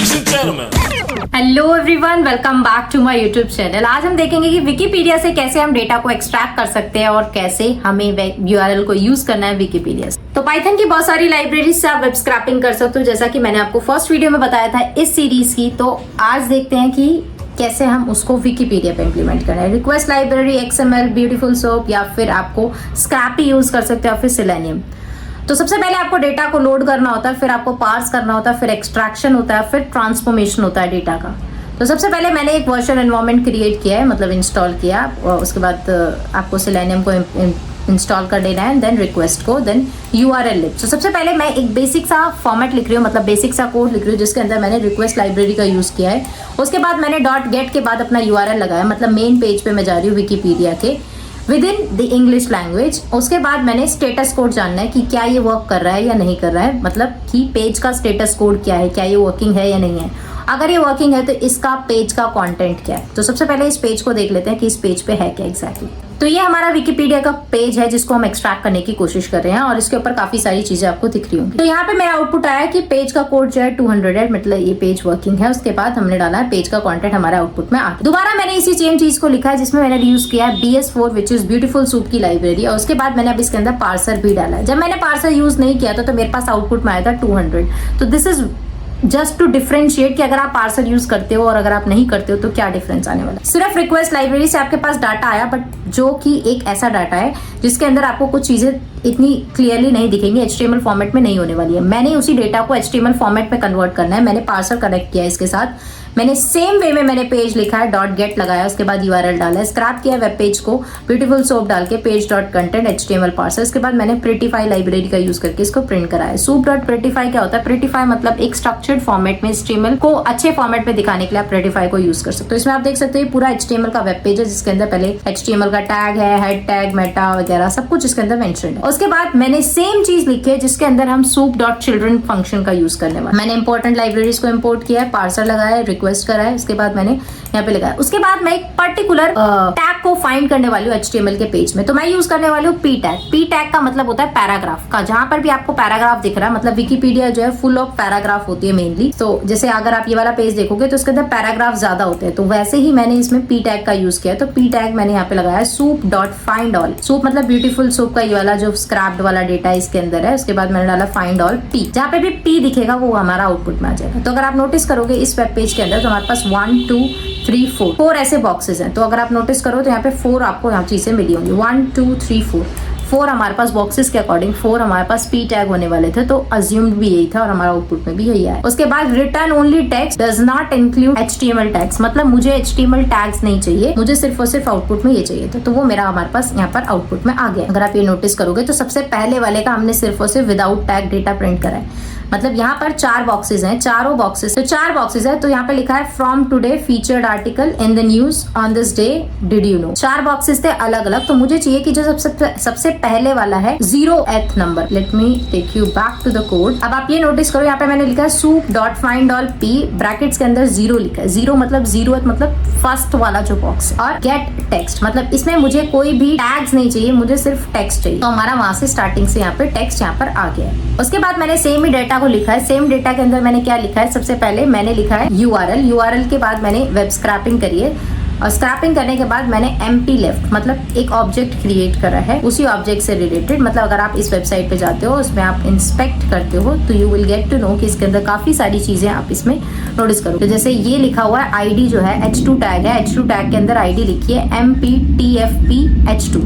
Hello everyone, welcome back to my YouTube channel. आज हम देखेंगे कि विकिपीडिया से कैसे हम डेटा को एक्सट्रैक्ट कर सकते हैं और कैसे हमें यूआरएल को यूज करना है विकिपीडिया से। तो पाइथन की बहुत सारी लाइब्रेरीज से आप वेब स्क्रैपिंग कर सकते हो, जैसा कि मैंने आपको फर्स्ट वीडियो में बताया था इस सीरीज की। तो आज देखते हैं कि कैसे हम उसको विकिपीडिया पे इम्प्लीमेंट करना है। Request library, XML, beautiful soap, या फिर आपको स्क्रैपी यूज कर सकते हो, या फिर सेलेनियम। तो सबसे पहले आपको डेटा को लोड करना होता है, फिर आपको पार्स करना होता है, फिर एक्सट्रैक्शन होता है, फिर ट्रांसफॉर्मेशन होता है डेटा का। तो सबसे पहले मैंने एक वर्चुअल एनवायरनमेंट क्रिएट किया है, मतलब इंस्टॉल किया, और उसके बाद आपको सेलेनियम को इंस्टॉल कर देना है, देन रिक्वेस्ट को, देन URL लिब। तो सबसे पहले मैं एक बेसिक सा फॉर्मेट लिख रही हूँ, मतलब बेसिक सा कोड लिख रही हूँ, जिसके अंदर मैंने रिक्वेस्ट लाइब्रेरी का यूज किया है। उसके बाद मैंने .get के बाद अपना URL लगाया, मतलब मेन पेज पे मैं जा रही हूँ विकिपीडिया के with in the English language. उसके बाद मैंने स्टेटस कोड जानना है कि क्या ये वर्क कर रहा है या नहीं कर रहा है, मतलब कि पेज का स्टेटस कोड क्या है, क्या ये वर्किंग है या नहीं है। अगर ये वर्किंग है तो इसका पेज का कंटेंट क्या है। तो सबसे पहले इस पेज को देख लेते हैं कि इस पेज पे है क्या एग्जैक्टली। तो ये हमारा विकिपीडिया का पेज है जिसको हम एक्सट्रैक्ट करने की कोशिश कर रहे हैं, और इसके ऊपर काफी सारी चीजें आपको दिख रही होंगी। तो यहाँ पे मेरा आउटपुट आया कि पेज का कोड जो है 200 है, मतलब ये पेज वर्किंग है। उसके बाद हमने डाला है पेज का कंटेंट हमारे आउटपुट में आ गया। दोबारा मैंने इसी सेम चीज को लिखा है, जिसमें मैंने यूज किया है BS4 which is beautiful soup की लाइब्रेरी, और उसके बाद मैंने अब इसके अंदर पार्सर भी डाला है। जब मैंने पार्सर यूज नहीं किया था तो मेरे पास आउटपुट में आया था 200। तो this is just to differentiate कि अगर आप पार्सर यूज करते हो और अगर आप नहीं करते हो तो क्या डिफरेंस आने वाला है। सिर्फ रिक्वेस्ट लाइब्रेरी से आपके पास डाटा आया, बट जो कि एक ऐसा डाटा है जिसके अंदर आपको कुछ चीजें इतनी क्लियरली नहीं दिखेंगी, HTML फॉर्मेट में नहीं होने वाली है। मैंने उसी डेटा को HTML फॉर्मेट में कन्वर्ट करना है। मैंने पार्सर कनेक्ट किया इसके साथ, मैंने सेम वे में मैंने पेज लिखा है, .get लगाया, उसके बाद URL डाला है, स्क्रैप किया वेब पेज को ब्यूटीफुल सोप डाल के page.content HTML पार्सर। इसके बाद मैंने prettify लाइब्रेरी का यूज करके इसको प्रिंट कराया। soup.prettify क्या होता है? prettify मतलब एक स्ट्रक्चर्ड फॉर्मेट में HTML को अच्छे फॉर्मेट में दिखाने के लिए आप prettify को यूज कर सकते हो। इसमें आप देख सकते हो पूरा HTML का वेब पेज है, जिसके अंदर पहले HTML का टैग है, हेड टैग, मेटा वगैरह सब कुछ इसके अंदर मेंशन है। उसके बाद मैंने सेम चीज लिखी है जिसके अंदर हम soup.children फंक्शन का यूज करने वाले। मैंने इंपॉर्टेंट लाइब्रेरीज को इंपोर्ट किया है, पार्सर लगाया है, रिक्वेस्ट करा है, उसके बाद मैंने यहाँ पे लगाया। उसके बाद मैं एक पर्टिकुलर टैग को फाइंड करने वाली हूँ HTML के पेज में। तो मैं यूज करने वाली हूँ P टैग। P टैग का मतलब होता है पैराग्राफ का। जहां पर भी आपको पैराग्राफ दिख रहा है, मतलब विकिपीडिया जो है फुल ऑफ पैराग्राफ होती है मेनली। तो जैसे अगर आप ये वाला पेज देखोगे तो उसके अंदर पैराग्राफ ज्यादा होते हैं, तो वैसे ही मैंने इसमें P टैग का यूज किया। तो P टैग मैंने यहाँ पे लगाया soup.findAll। सूप मतलब ब्यूटीफुल सोप का ये वाला जो स्क्रैप्ड वाला डेटा इसके अंदर है। उसके बाद मैंने डाला findAll P। जहाँ पे भी P दिखेगा वो हमारा आउटपुट में आ जाएगा। तो अगर आप नोटिस करोगे इस वेब पेज के अंदर तो हमारे पास 1 2 3 4 ऐसे बॉक्सेस हैं। तो अगर आप नोटिस करो तो यहाँ पे 4 आपको यहाँ चीजें मिली होंगी, 1 2 3 4 हमारे पास बॉक्सेस के अकॉर्डिंग 4 हमारे पास P टैग होने वाले थे। तो अज्यूम्ड भी यही था और हमारा आउटपुट में भी यही आया। उसके बाद return only text does not include HTML tags, मतलब मुझे HTML टैग्स नहीं चाहिए, मुझे सिर्फ और सिर्फ आउटपुट में ये चाहिए। तो वो मेरा हमारे पास यहाँ पर आउटपुट में आ गया। अगर आप ये नोटिस करोगे तो सबसे पहले वाले का हमने सिर्फ और सिर्फ विदाउट टैग डेटा प्रिंट करा है। मतलब यहाँ पर 4 बॉक्सेस हैं, चारों बॉक्सेस, तो 4 बॉक्सेस है। तो यहाँ पे लिखा है from today featured article in the news on this day did you know. 4 boxes थे अलग अलग। तो मुझे चाहिए कि जो सबसे पहले वाला है 0th number. Let me take you back to the code. अब आप ये नोटिस करो, यहाँ पे मैंने लिखा है soup.findAll P, ब्रैकेट्स के अंदर 0 लिखा है। 0 मतलब 0th मतलब फर्स्ट वाला जो बॉक्स, और गेट टेक्स्ट मतलब इसमें मुझे कोई भी टैग्स नहीं चाहिए, मुझे सिर्फ टेक्स्ट चाहिए। तो हमारा वहां से स्टार्टिंग से यहाँ पे टेक्स्ट यहाँ पर आ गया है। उसके बाद मैंने सेम ही डेटा को लिखा है। सेम डेटा के अंदर मैंने क्या लिखा है, सबसे पहले मैंने लिखा है URL के बाद मैंने वेब स्क्रैपिंग करी है, और स्क्रैपिंग करने के बाद मैंने empty left मतलब एक ऑब्जेक्ट क्रिएट करा है उसी ऑब्जेक्ट से रिलेटेड। मतलब अगर आप इस वेबसाइट पे जाते हो, उसमें आप इंस्पेक्ट करते हो, तो you will get to know कि इसके अंदर काफी सारी चीजें आप इसमें नोटिस करो। तो जैसे ये लिखा हुआ है ID जो है H2 टैग है, H2 टैग के अंदर ID लिखी है MPTFPH2।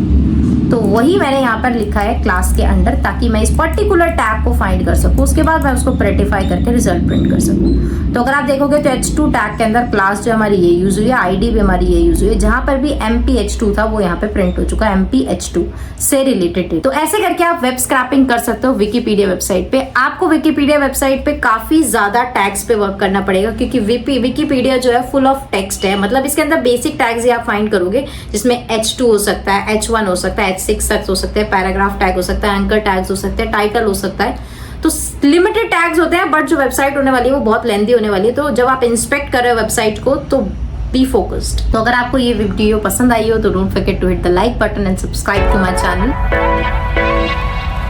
तो वही मैंने यहाँ पर लिखा है क्लास के अंडर, ताकि मैं इस पर्टिकुलर टैग को फाइंड कर सकूं। उसके बाद मैं उसको प्रेटिफाई करके रिजल्ट प्रिंट कर सकूं। तो अगर आप देखोगे तो H2 टैग के अंदर क्लास जो हमारी ये यूज हुई है, ID भी हमारी ये यूज हुई है। जहां पर भी MPH2 था वो यहाँ पे प्रिंट हो चुका है MPH2 से रिलेटेड। तो ऐसे करके आप वेब स्क्रैपिंग कर सकते हो विकिपीडिया वेबसाइट पे। आपको विकिपीडिया वेबसाइट पे काफी ज्यादा टैग्स पे वर्क करना पड़ेगा, क्योंकि विकिपीडिया जो है फुल ऑफ टेक्स्ट है। मतलब इसके अंदर बेसिक टैग्स ही आप फाइंड करोगे, जिसमें H2 हो सकता है, H1 हो सकता है, H6 तक हो सकते हैं, पैराग्राफ टैग हो सकता है, एंकर टैग्स हो सकते हैं, टाइटल हो सकता है। तो लिमिटेड टैग्स होते हैं, बट जो वेबसाइट होने वाली है वो बहुत लेंथी होने वाली है। तो जब आप इंस्पेक्ट कर रहे हो वेबसाइट को तो बी फोकस्ड। तो अगर आपको ये वीडियो पसंद आई हो तो don't forget to hit the like button and subscribe to my channel.